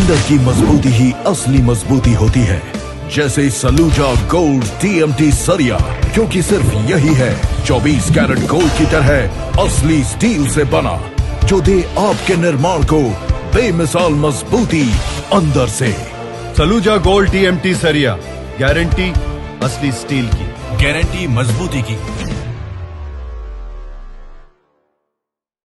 अंदर की मजबूती ही असली मजबूती होती है, जैसे सलूजा गोल्ड TMT सरिया, क्योंकि सिर्फ यही है 24 कैरेट गोल्ड की तरह असली स्टील से बना, जो दे आपके निर्माण को बेमिसाल मजबूती अंदर से। सलूजा गोल्ड TMT सरिया, गारंटी असली स्टील की, गारंटी मजबूती की।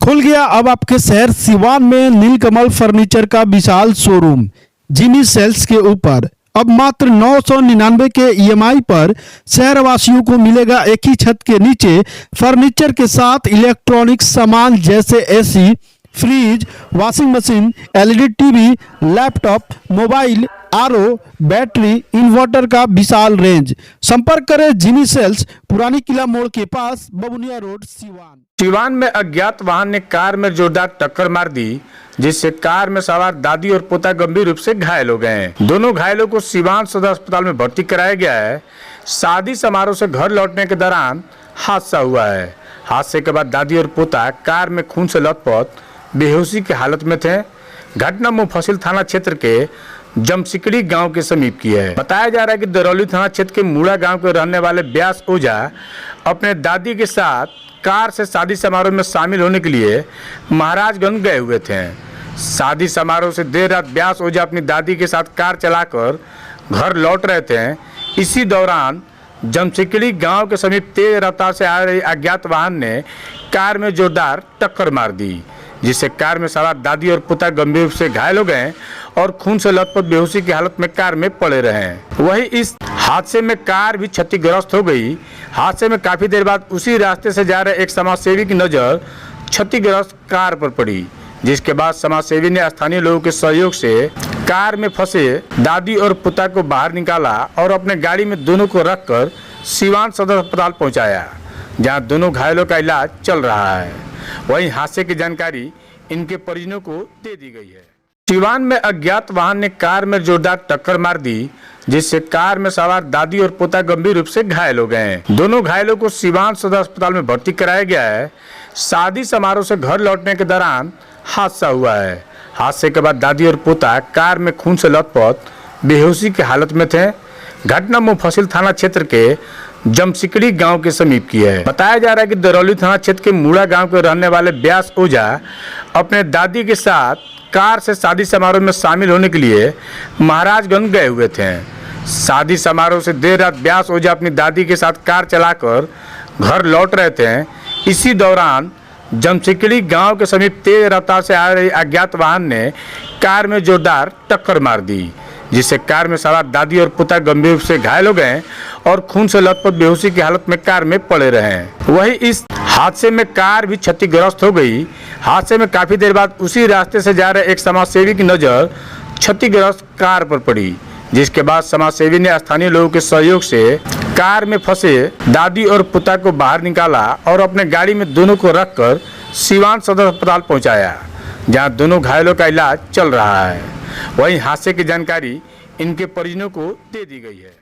खुल गया अब आपके शहर सिवान में नीलकमल फर्नीचर का विशाल शोरूम जिमी सेल्स के ऊपर। अब मात्र 999 के EMI पर शहरवासियों को मिलेगा एक ही छत के नीचे फर्नीचर के साथ इलेक्ट्रॉनिक सामान जैसे AC, fridge, washing machine, LED TV, laptop, mobile, RO, battery, inverter का विशाल रेंज। संपर्क करें जिमी सेल्स, पुरानी किला मोड़ के पास, बबुनिया रोड, सिवान। सिवान में अज्ञात वाहन ने कार में जोरदार टक्कर मार दी, जिससे कार में सवार दादी और पोता गंभीर रूप से घायल हो गए हैं। दोनों घायलों को सिवान सदर अस्पताल में भर्ती कराया गया है। शादी समारोह से घर लौटने के दौरान हादसा हुआ है। हादसे के बाद दादी और पोता कार में खून से लथपथ बेहोशी की हालत में थे। घटना मुफस्सिल थाना क्षेत्र के जमसिकड़ी गांव के समीप की है। बताया जा रहा है कि दरौली थाना क्षेत्र के मूड़ा गांव के रहने वाले व्यास ओझा अपने दादी के साथ कार से शादी समारोह में शामिल होने के लिए महाराजगंज गए हुए थे। शादी समारोह से देर रात व्यास ओझा अपनी दादी के साथ कार चलाकर घर लौट रहे थे। इसी दौरान जमसिकड़ी गांव के समीप तेज रफ्तार से आ रही अज्ञात वाहन ने कार में जोरदार टक्कर मार दी, जिससे कार में सवार दादी और पोता गंभीर रूप से घायल हो गए और खून से लथपथ बेहोशी की हालत में कार में पड़े रहे। वहीं इस हादसे में कार भी क्षतिग्रस्त हो गई। हादसे में काफी देर बाद उसी रास्ते से जा रहे एक समाजसेवी की नजर क्षतिग्रस्त कार पर पड़ी, जिसके बाद समाजसेवी ने स्थानीय लोगों के सहयोग से कार में फंसे दादी और पोता को बाहर निकाला और अपने गाड़ी में दोनों को रखकर सिवान सदर अस्पताल पहुंचाया, जहां दोनों घायलों का इलाज चल रहा है। वहीं हादसे की जानकारी इनके परिजनों को दे दी गई है। सिवान में अज्ञात वाहन ने कार में जोरदार टक्कर मार दी, जिससे कार में सवार दादी और पोता गंभीर रूप से घायल हो गए। दोनों घायलों को सिवान सदर अस्पताल में भर्ती कराया गया है। शादी समारोह से घर लौटने के दौरान हादसा हुआ है। हादसे के बाद दादी और पोता कार में खून से लथपथ बेहोशी की हालत में थे। घटना मुफस्सिल थाना क्षेत्र के जमसिकड़ी गांव के समीप की है। बताया जा रहा है कि दरौली थाना क्षेत्र के मूड़ा गांव के रहने वाले व्यास ओझा अपने दादी के साथ कार से शादी समारोह में शामिल होने के लिए महाराजगंज गए हुए थे। शादी समारोह से देर रात व्यास ओझा अपनी दादी के साथ कार चलाकर घर लौट रहे थे। इसी दौरान जमसिकड़ी गांव के समीप तेज रफ्तार से आ रही अज्ञात वाहन ने कार में जोरदार टक्कर मार दी, जिससे कार में सवार दादी और पोता गंभीर रूप से घायल हो गए और खून से लथपथ बेहोशी की हालत में कार में पड़े रहे। वहीं इस हादसे में कार भी क्षतिग्रस्त हो गई। हादसे में काफी देर बाद उसी रास्ते से जा रहे एक समाजसेवी की नजर क्षतिग्रस्त कार पर पड़ी, जिसके बाद समाजसेवी ने स्थानीय लोगों के सहयोग से कार में फंसे दादी और पोता को बाहर निकाला और अपने गाड़ी में दोनों को रखकर सिवान सदर अस्पताल पहुंचाया, जहां दोनों घायलों का इलाज चल रहा है। वहीं हादसे की जानकारी इनके परिजनों को दे दी गई है।